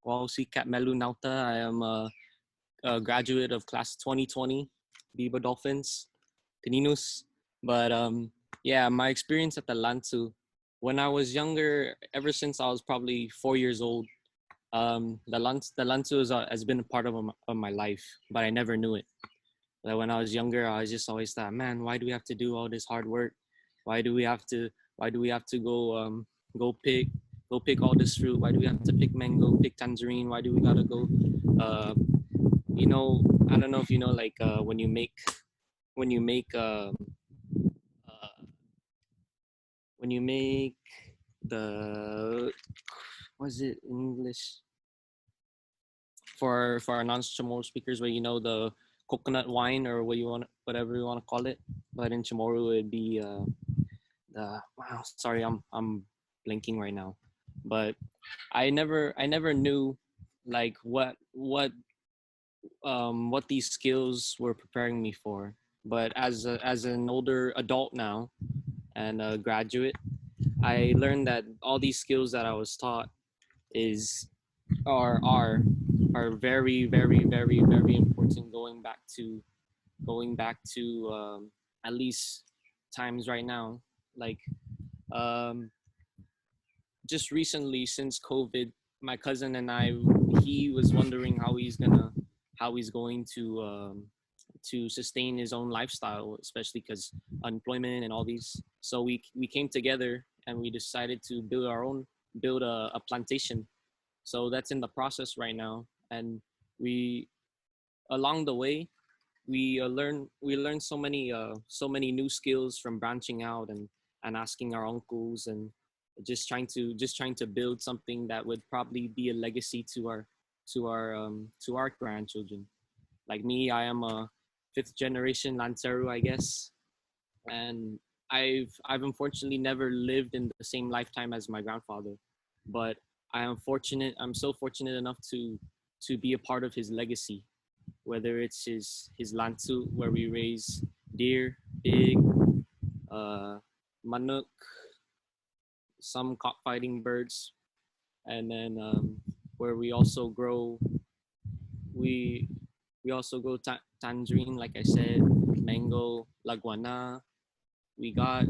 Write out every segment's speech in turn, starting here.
Well, si Kat Melu Nauta. I am a graduate of class 2020, Viva Dolphins, Caninos. But yeah, my experience at the Lantu, when I was younger, ever since I was probably 4 years old, the Lantu has been a part of my life, but I never knew it. Like when I was younger, I was just always thought, man, why do we have to do all this hard work? Why do we have to? Why do we have to go pick go pick all this fruit? Why do we have to pick mango, pick tangerine? Why do we gotta go? Uh, you know, I don't know if you know, like when you make uh, when you make the what's it in English for our non-Chamorro speakers, where you know the coconut wine or whatever you want to call it, but in Chamorro it'd be the wow. Sorry, I'm blinking right now, but I never knew like what these skills were preparing me for. But as an older adult now and a graduate, I learned that all these skills that I was taught is are are are very very important going back to at least times right now. Like um, just recently since COVID, my cousin and I, he was wondering how he's going to sustain his own lifestyle, especially because unemployment and all these. So we came together and we decided to build a plantation. So that's in the process right now, and we along the way we learn so many new skills from branching out and asking our uncles and just trying to build something that would probably be a legacy to our grandchildren. Like me, I am a fifth generation Lancero, I guess, and I've unfortunately never lived in the same lifetime as my grandfather, but I'm so fortunate enough to be a part of his legacy, whether it's his lantu where we raise deer, pig, uh, manuk, some cockfighting birds, and then where we we also grow tangerine, like I said, mango, laguana. We got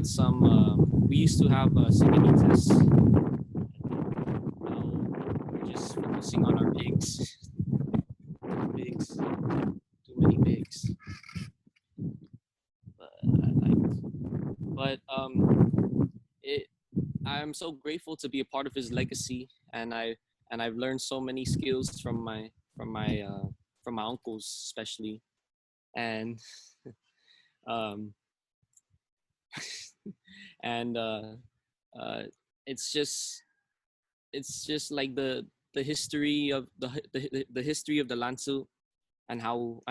some. We used to have singinitas. Now we're just focusing on our pigs. Pigs, too many pigs. But it I'm so grateful to be a part of his legacy, and I've learned so many skills from my from my uncles especially, and um and uh it's just like the history of the history of the Lansu and how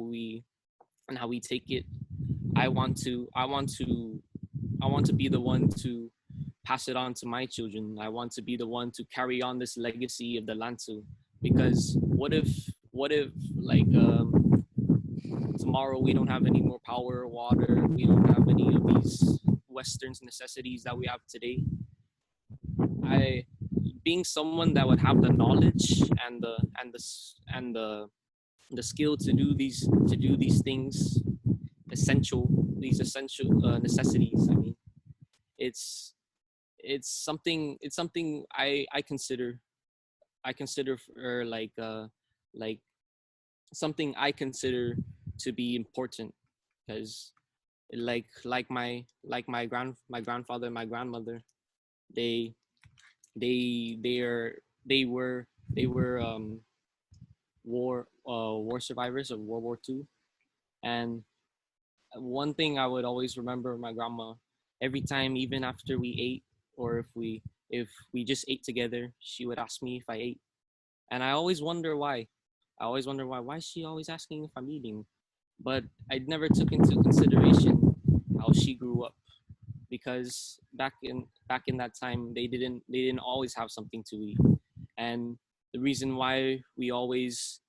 we take it. I want to be the one to pass it on to my children. I want to be the one to carry on this legacy of the Lantu. Because what if like tomorrow we don't have any more power or water, we don't have any of these Western necessities that we have today. I being someone that would have the knowledge and the skill to do these things essential these essential necessities. I mean, it's it's something I consider for like something I consider to be important because my grandfather and my grandmother, they they are they were war survivors of World War II. And one thing I would always remember my grandma every time, even after we ate, or if we just ate together, she would ask me if I ate, and I always wonder why. I always wonder why. Why is she always asking if I'm eating? But I never took into consideration how she grew up, because back in that time they didn't always have something to eat, and the reason why we always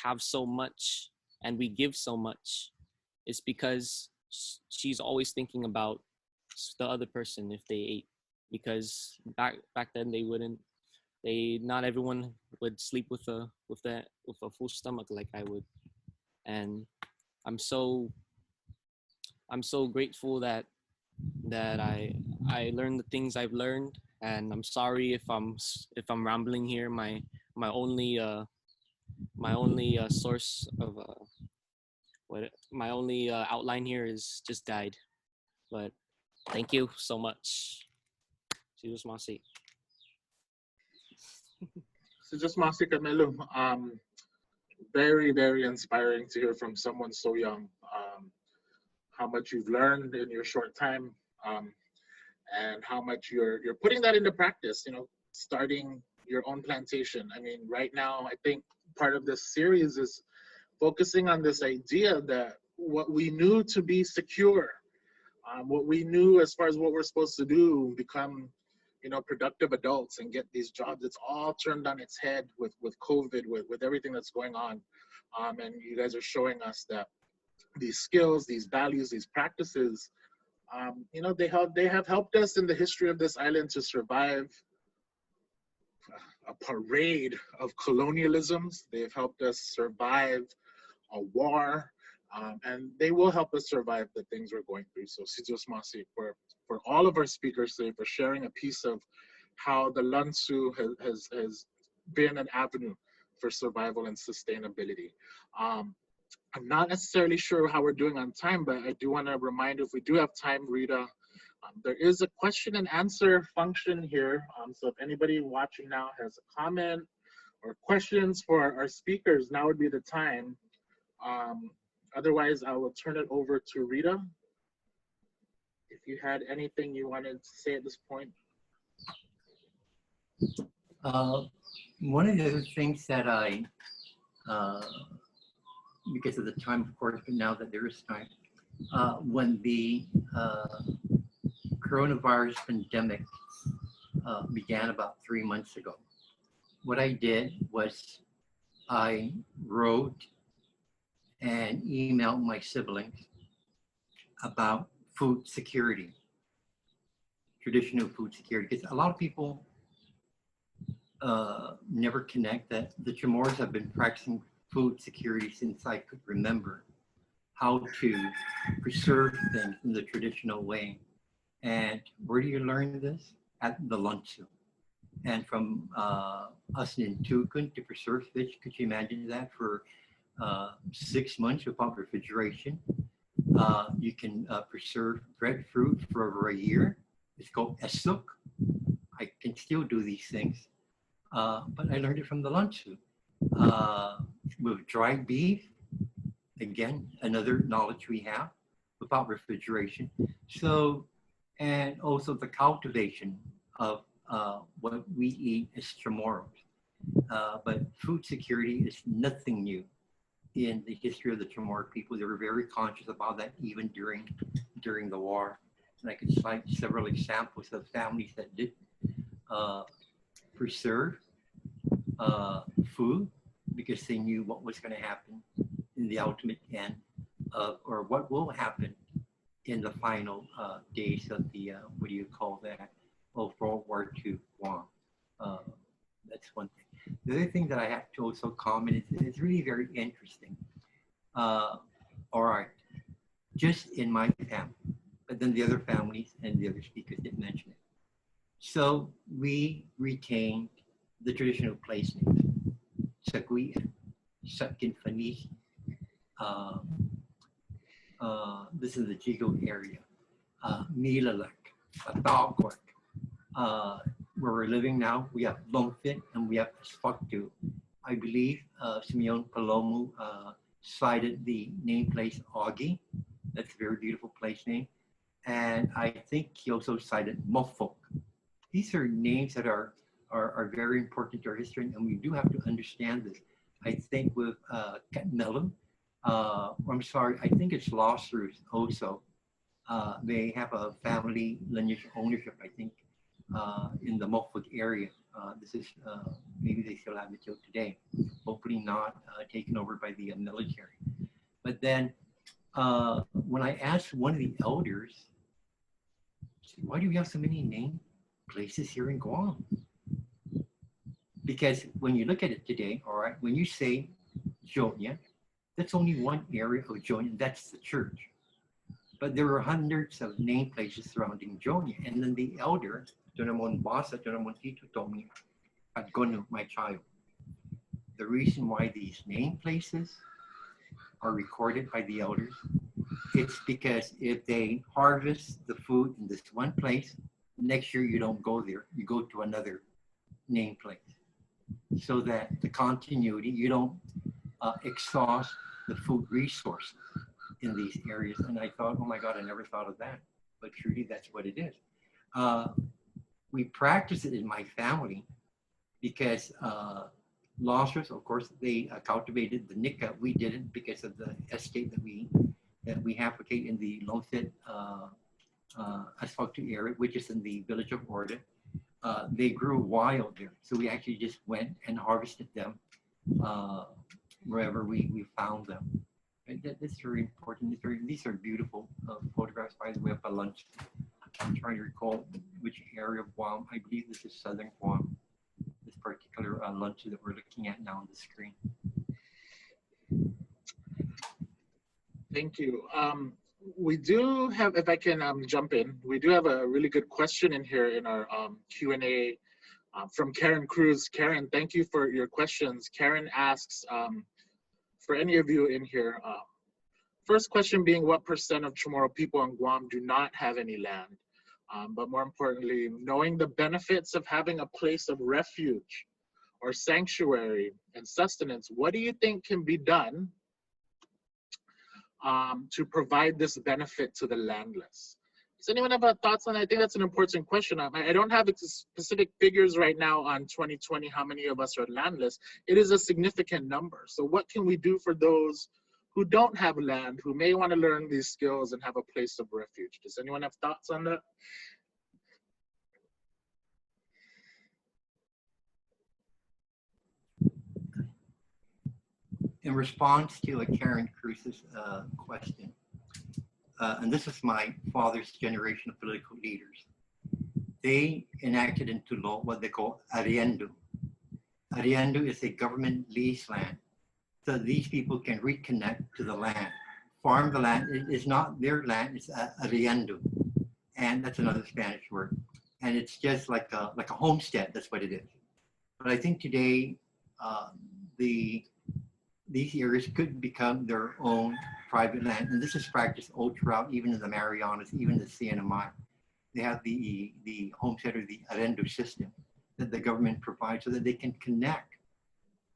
have so much and we give so much is because she's always thinking about the other person if they ate, because back then they wouldn't not everyone would sleep with a full stomach like I would, and I'm so I'm so grateful that I learned the things I've learned, and I'm sorry if I'm rambling here. My only my only source of what my only outline here is just died. But thank you so much. See you, Masi. So just Masi Camelo, very, very inspiring to hear from someone so young. How much you've learned in your short time, um, and how much you're putting that into practice. You know, starting your own plantation. I mean, right now, I think part of this series is focusing on this idea that what we knew to be secure, what we knew as far as what we're supposed to do, become, you know, productive adults and get these jobs. It's all turned on its head with COVID, with everything that's going on. And you guys are showing us that these skills, these values, these practices, you know, they have helped us in the history of this island to survive a parade of colonialisms. They've helped us survive a war, and they will help us survive the things we're going through. So, Sijos Masi, for all of our speakers today, for sharing a piece of how the Lancho has been an avenue for survival and sustainability. I'm not necessarily sure how we're doing on time, but I do want to remind, if we do have time, Rita, there is a question and answer function here. So if anybody watching now has a comment or questions for our speakers, now would be the time. Otherwise, I will turn it over to Rita. If you had anything you wanted to say at this point. One of the other things that I, because of the time, of course, but now that there is time, when the coronavirus pandemic began about 3 months ago, what I did was I wrote and emailed my siblings about food security, traditional food security, because a lot of people never connect that the Chamorros have been practicing food security since I could remember, how to preserve things in the traditional way. And where do you learn this? At the Lancho. And from us in Tukun to preserve fish, could you imagine that for 6 months without refrigeration? You can preserve breadfruit for over a year. It's called esuk. I can still do these things, but I learned it from the Lancho. With dried beef, again, another knowledge we have without refrigeration. So, and also the cultivation of what we eat as Chamorros. But food security is nothing new in the history of the Chamorro people. They were very conscious about that even during the war. And I could cite several examples of families that did preserve food because they knew what was going to happen in the ultimate end of, or what will happen in the final days of the, what do you call that, of World War II Guam. That's one thing. The other thing that I have to also comment is it's really very interesting. All right, just in my family, but then the other families and the other speakers didn't mention it. So we retained the traditional place names. Saguian, Satkin Fanis, this is the Jigo area, Milalak, Atawak. Where we're living now, we have Longfit and we have Spaktu. I believe Simeon Palomu cited the name place Augie. That's a very beautiful place name. And I think he also cited Mofok. These are names that are very important to our history, and we do have to understand this. I think with Katmelum, I'm sorry, I think it's Losser's also. They have a family lineage ownership, I think, in the Mofok area. This is, maybe they still have it till today. Hopefully not taken over by the military. But then when I asked one of the elders, why do we have so many named places here in Guam? Because when you look at it today, all right, when you say Jonia, that's only one area of Jonia, that's the church. But there are hundreds of name places surrounding Jonia. And then the elder, Tunamon Basa, Tunamon Tito, told me, Aguon, my child, the reason why these name places are recorded by the elders, it's because if they harvest the food in this one place, next year you don't go there, you go to another name place. So that the continuity, you don't exhaust the food resources in these areas. And I thought, oh my God, I never thought of that. But truly, that's what it is. We practice it in my family because Losers, of course, they cultivated the nika. We didn't because of the estate that we have located in the Lomfit Asfalto area, which is in the village of Orda. They grew wild there, so we actually just went and harvested them wherever we found them. That's very important. These are beautiful photographs, by the way, of a lunch. I'm trying to recall which area of Guam. I believe this is southern Guam. This particular lunch that we're looking at now on the screen. Thank you. We do have, if I can jump in, we do have a really good question in here in our Q&A from Karen Cruz. Karen, thank you for your questions. Karen asks, for any of you in here, first question being, what % of Chamorro people in Guam do not have any land? But more importantly, knowing the benefits of having a place of refuge or sanctuary and sustenance, what do you think can be done to provide this benefit to the landless? Does anyone have thoughts on that? I think that's an important question. I don't have specific figures right now on 2020, how many of us are landless. It is a significant number. So what can we do for those who don't have land, who may want to learn these skills and have a place of refuge? Does anyone have thoughts on that? In response to Karen Cruz's question, and this is my father's generation of political leaders, they enacted into law what they call arriendo. Arriendo is a government lease land, so these people can reconnect to the land, farm the land. It is not their land, it's arriendo, and that's another Spanish word. And it's just like a homestead, that's what it is. But I think today, these areas could become their own private land. And this is practiced all throughout, even in the Marianas, even the CNMI. They have the homestead or the arrendo system that the government provides so that they can connect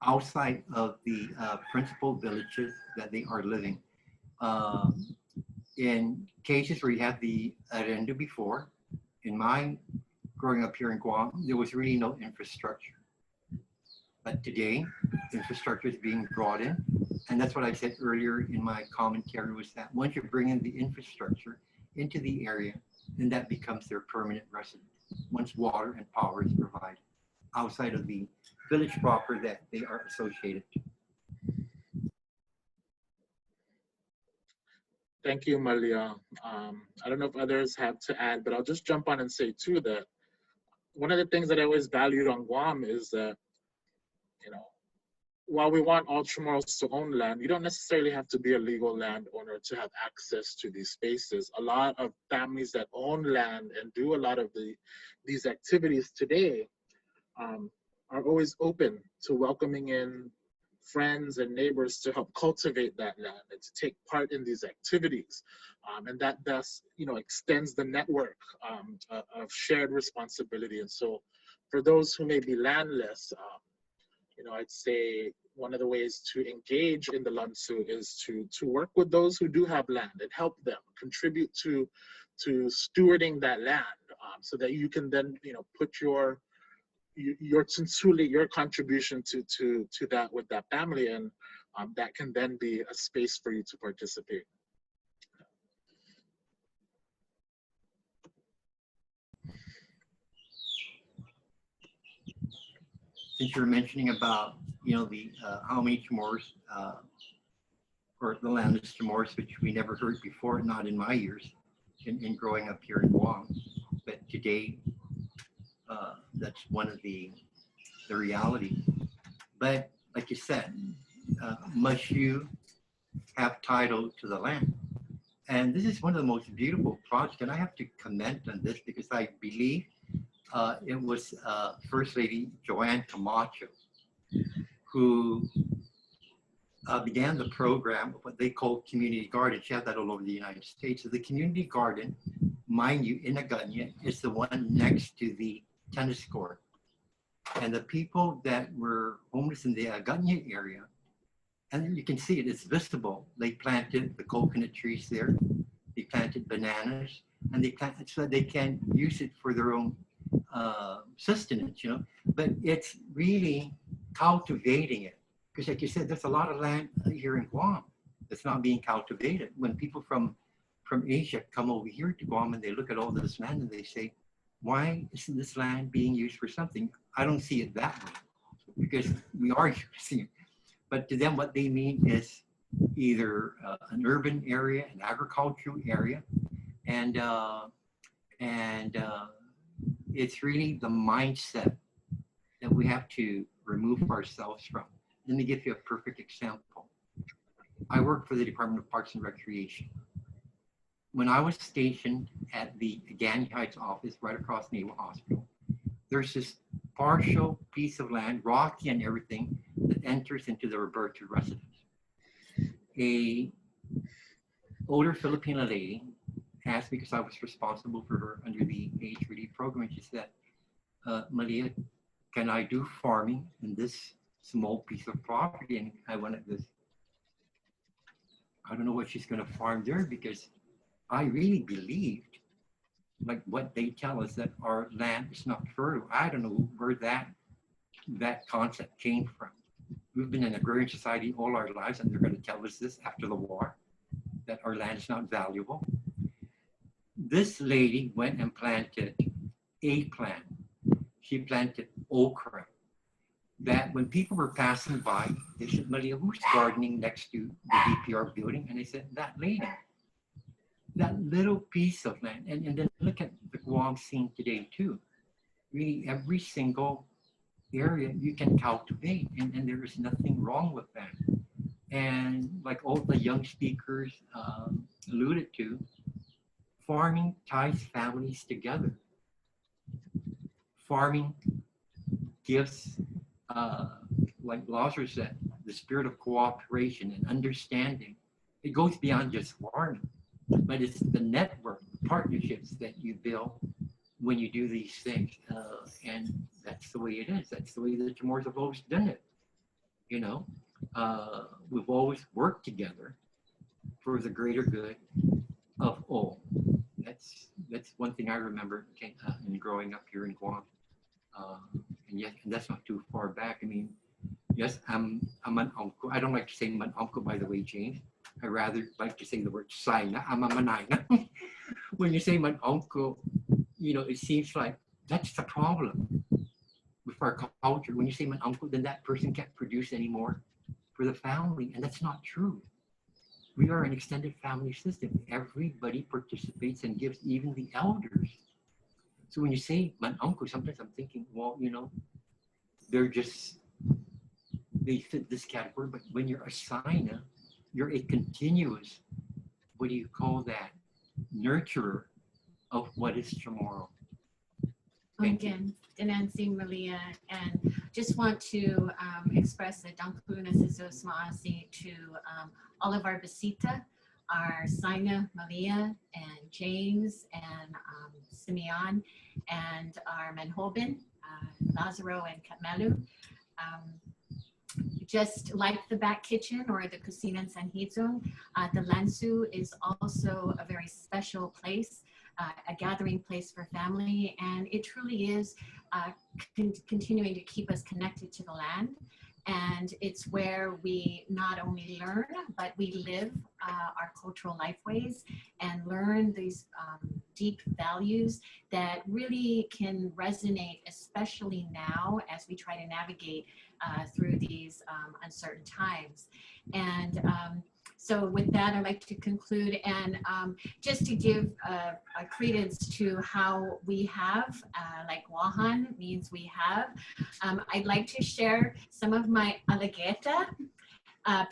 outside of the principal villages that they are living. In cases where you have the arrendo before, in my growing up here in Guam, there was really no infrastructure. But today, infrastructure is being brought in. And that's what I said earlier in my commentary, was that once you bring in the infrastructure into the area, then that becomes their permanent residence. Once water and power is provided outside of the village proper that they are associated to. Thank you, Malia. I don't know if others have to add, but I'll just jump on and say too that one of the things that I always valued on Guam is that, while we want all Chamorros to own land, you don't necessarily have to be a legal landowner to have access to these spaces. A lot of families that own land and do a lot of these activities today are always open to welcoming in friends and neighbors to help cultivate that land and to take part in these activities. And that thus, extends the network of shared responsibility. And so for those who may be landless, I'd say one of the ways to engage in the Lancho is to work with those who do have land and help them contribute to stewarding that land, so that you can then put your contribution to that with that family, and that can then be a space for you to participate. Since you're mentioning about the how many Chamorros or the landless Chamorros, which we never heard before, not in my years in growing up here in Guam, but today that's one of the the reality. But like you said, must you have title to the land? And this is one of the most beautiful projects, and I have to comment on this because I believe it was First Lady Joanne Camacho who began the program of what they call community garden. She had that all over the United States. So the community garden, mind you, in Aganya, is the one next to the tennis court. And the people that were homeless in the Aganya area, and you can see it, it's visible. They planted the coconut trees there. They planted bananas, and they planted so they can use it for their own sustenance, you know. But it's really cultivating it. Because like you said, there's a lot of land here in Guam that's not being cultivated. When people from Asia come over here to Guam and they look at all this land and they say, why isn't this land being used for something? I don't see it that way because we are using it. But to them, what they mean is either an urban area, an agricultural area, and it's really the mindset that we have to remove ourselves from. Let me give you a perfect example. I work for the Department of Parks and Recreation. When I was stationed at the Aganya Heights office right across Naval Hospital, there's this partial piece of land, rocky and everything, that enters into the Roberto residence. A older Filipino lady asked me, because I was responsible for her under the age relief program, and she said, Malia, can I do farming in this small piece of property? And I went at this, I don't know what she's going to farm there, because I really believed, like what they tell us, that our land is not fertile. I don't know where that concept came from. We've been in an agrarian society all our lives, and they're going to tell us this after the war, that our land is not valuable. This lady went and planted eggplant. She planted okra. That when people were passing by, they said, Malia, who's gardening next to the DPR building? And they said, that lady. That little piece of land. And then look at the Guam scene today too. Really every single area you can cultivate, and there is nothing wrong with that. And like all the young speakers alluded to, farming ties families together. Farming gives, like Lazarus said, the spirit of cooperation and understanding. It goes beyond just farming, but it's the network, partnerships that you build when you do these things. And that's the way it is. That's the way the Chamorros have always done it. You know, we've always worked together for the greater good of all. That's one thing I remember in growing up here in Guam. And yes, and that's not too far back. I mean, yes, I'm an uncle. I don't like to say I'm an uncle, by the way, James. I rather like to say the word saina. I'm a manina. When you say my uncle, you know, it seems like that's the problem with our culture. When you say my uncle, then that person can't produce anymore for the family, and that's not true. We are an extended family system. Everybody participates and gives, even the elders. So when you say my uncle, sometimes I'm thinking, well, you know, they fit this category. But when you're a saina, you're a continuous, what do you call that? Nurturer of what is tomorrow. Again, Dinansi Malia, and just want to express a dankuna sisos maasi to all of our Basita, our Saina, Malia, and James, and Simeon, and our Manhobin, Lazaro, and Katmelu. Just like the back kitchen or the kusinan sanhiyong, the Lancho is also a very special place, a gathering place for family, and it truly is continuing to keep us connected to the land. And it's where we not only learn, but we live our cultural lifeways and learn these deep values that really can resonate, especially now as we try to navigate through these uncertain times. And So with that, I'd like to conclude, and just to give a credence to how we have, like Wahan means we have, I'd like to share some of my alligator.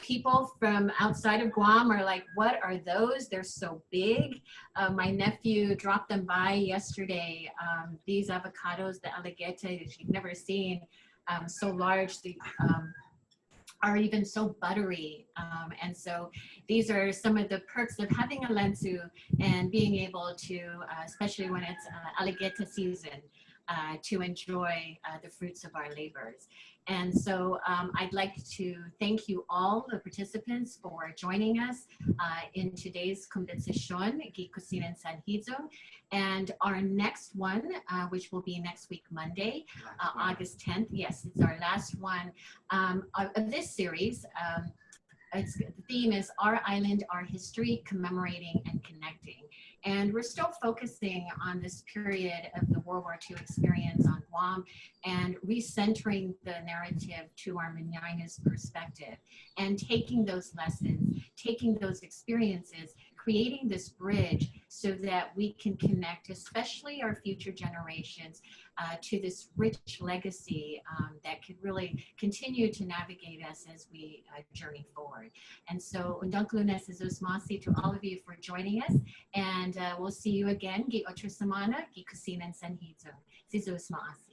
People from outside of Guam are like, what are those? They're so big. My nephew dropped them by yesterday. These avocados, the alligator that you've never seen, so large, they are even so buttery. And so these are some of the perks of having a Lancho and being able to, especially when it's alligator season, to enjoy the fruits of our labors. And so I'd like to thank you all, the participants, for joining us in today's conversation, Gi Kusinan Sanhiyong. And our next one, which will be next week, Monday, August 10th. Yes, it's our last one of this series. The theme is Our Island, Our History, Commemorating and Connecting. And we're still focusing on this period of the World War II experience on Guam and recentering the narrative to our Manana's perspective and taking those lessons, taking those experiences, creating this bridge so that we can connect, especially our future generations, to this rich legacy that could really continue to navigate us as we journey forward. And so, undang lunes masi to all of you for joining us, and we'll see you again. Gi otra semana, gi kusinan sanhiyong. Mas.